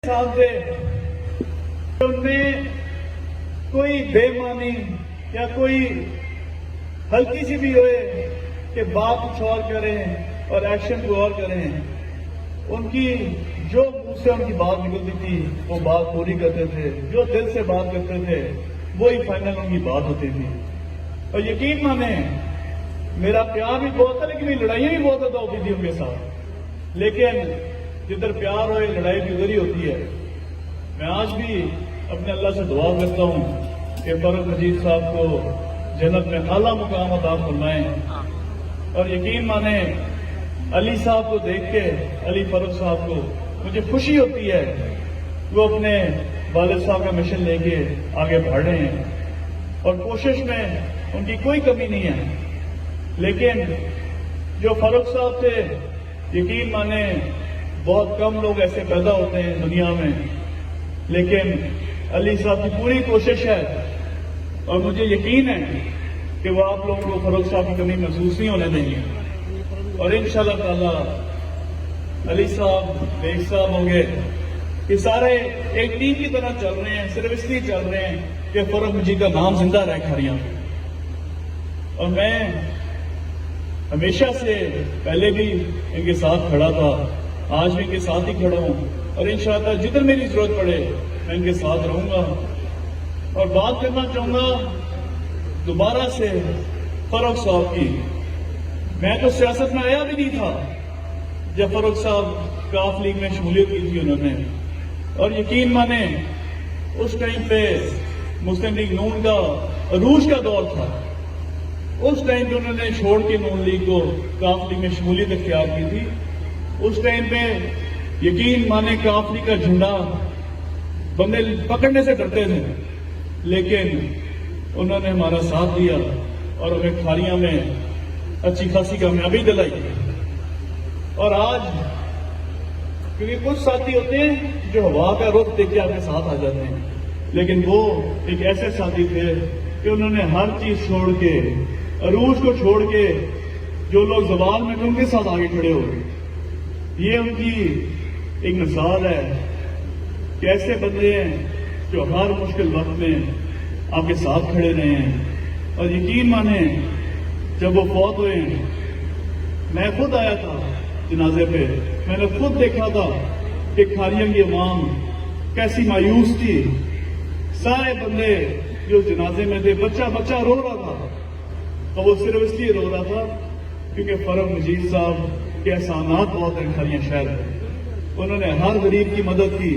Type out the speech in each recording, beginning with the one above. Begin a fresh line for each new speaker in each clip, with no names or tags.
صاحب سے انہیں کوئی بے معنی یا کوئی ہلکی سی بھی ہوئے کہ بات کچھ اور کریں اور ایکشن کو اور کریں، ان کی جو منہ سے ان کی بات نکلتی تھی وہ بات پوری کرتے تھے، جو دل سے بات کرتے تھے وہی فائنل ان کی بات ہوتی تھی۔ اور یقین مانیں میرا پیار بھی بہت ہے، لیکن لڑائیاں بھی بہت زیادہ ہوتی تھی ان کے ساتھ، لیکن جدھر پیار ہوئے لڑائی بھی ادھر ہی ہوتی ہے۔ میں آج بھی اپنے اللہ سے دعا کرتا ہوں کہ فرق مجید صاحب کو جنت میں اعلیٰ مقام عطا فرمائیں، اور یقین مانیں علی صاحب کو دیکھ کے، علی فرق صاحب کو مجھے خوشی ہوتی ہے، وہ اپنے والد صاحب کا مشن لے کے آگے بڑھ رہے ہیں اور کوشش میں ان کی کوئی کمی نہیں ہے۔ لیکن جو فاروق صاحب تھے، یقین مانیں بہت کم لوگ ایسے پیدا ہوتے ہیں دنیا میں، لیکن علی صاحب کی پوری کوشش ہے اور مجھے یقین ہے کہ وہ آپ لوگوں کو فاروق صاحب کی کمی محسوس نہیں ہونے دیں گے، اور انشاءاللہ تعالی علی صاحب، بیگ صاحب ہوں گے، یہ سارے ایک ٹیم کی طرح چل رہے ہیں، صرف اس لیے چل رہے ہیں کہ فرق مجید کا نام زندہ رہے کھاریاں۔ اور میں ہمیشہ سے پہلے بھی ان کے ساتھ کھڑا تھا، آج بھی ان کے ساتھ ہی کھڑا ہوں، اور انشاءاللہ جدھر میری ضرورت پڑے میں ان کے ساتھ رہوں گا۔ اور بات کرنا چاہوں گا دوبارہ سے فاروق صاحب کی۔ میں تو سیاست میں آیا بھی نہیں تھا جب فاروق صاحب کاف لیگ میں شمولیت کی تھی انہوں نے، اور یقین مانیں اس ٹائم پہ مسلم لیگ نون کا عروج کا دور تھا، اس ٹائم پہ انہوں نے چھوڑ کے نون لیگ کو کاف لیگ میں شمولیت اختیار کی تھی۔ اس ٹائم پہ یقین مانے کاف لیگ کا جھنڈا بندے پکڑنے سے ڈرتے تھے، لیکن انہوں نے ہمارا ساتھ دیا اور ہمیں کھاریاں میں اچھی خاصی کامیابی دلائی۔ اور آج کیونکہ کچھ ساتھی ہوتے ہیں جو ہوا کا رخ دیکھ کے آپ کے ساتھ آ جاتے ہیں، لیکن وہ ایک ایسے ساتھی تھے کہ انہوں نے ہر چیز چھوڑ کے، عروج کو چھوڑ کے، جو لوگ زوال میں تھے ان کے ساتھ آگے کھڑے ہو گئے۔ یہ ان کی ایک مثال ہے کہ ایسے بندے ہیں جو ہر مشکل وقت میں آپ کے ساتھ کھڑے رہے ہیں۔ اور یقین مانیں جب وہ فوت ہوئے ہیں، میں خود آیا تھا جنازے پہ، میں نے خود دیکھا تھا کہ کھاریاں کی عوام کیسی مایوس تھی۔ سارے بندے جو جنازے میں تھے، بچہ بچہ رو رہا تھا، اور وہ صرف اس لیے رو رہا تھا کیونکہ فرق مجید صاحب کے احسانات بہت ہیں کھاریاں شہر میں۔ انہوں نے ہر غریب کی مدد کی،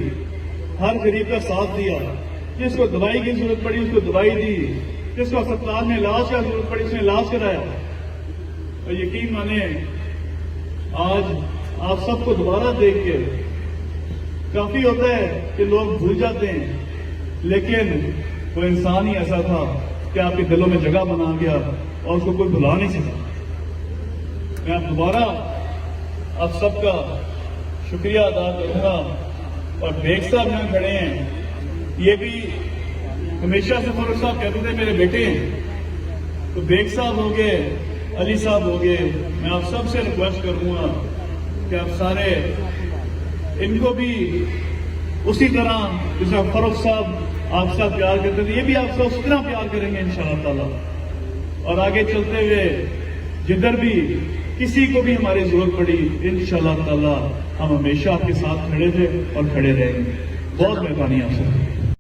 ہر غریب کا ساتھ دیا، جس کو دوائی کی ضرورت پڑی اس کو دوائی دی، جس کو اسپتال میں علاج کا ضرورت پڑی اس نے علاج کرایا۔ اور یقین مانیں آج آپ سب کو دوبارہ دیکھ کے کافی ہوتا ہے کہ لوگ بھول جاتے ہیں، لیکن وہ انسان ہی ایسا تھا کہ آپ کے دلوں میں جگہ بنا گیا اور اس کو کوئی بھلا نہیں سکتا۔ میں اب دوبارہ آپ سب کا شکریہ ادا کروں گا۔ اور بیگ صاحب یہاں کھڑے ہیں، یہ بھی ہمیشہ سے فاروق صاحب کہتے تھے میرے بیٹے ہیں، تو بیگ صاحب ہو گئے، علی صاحب ہو گئے، میں آپ سب سے ریکویسٹ کروں گا کہ آپ سارے ان کو بھی اسی طرح جیسا فاروق صاحب آپ سے پیار کرتے تھے، یہ بھی آپ سے اس طرح پیار کریں گے انشاءاللہ تعالی۔ اور آگے چلتے ہوئے جدھر بھی کسی کو بھی ہماری ضرورت پڑی انشاءاللہ تعالی ہم ہمیشہ آپ کے ساتھ کھڑے تھے اور کھڑے رہیں گے۔ بہت مہربانی آپ سے۔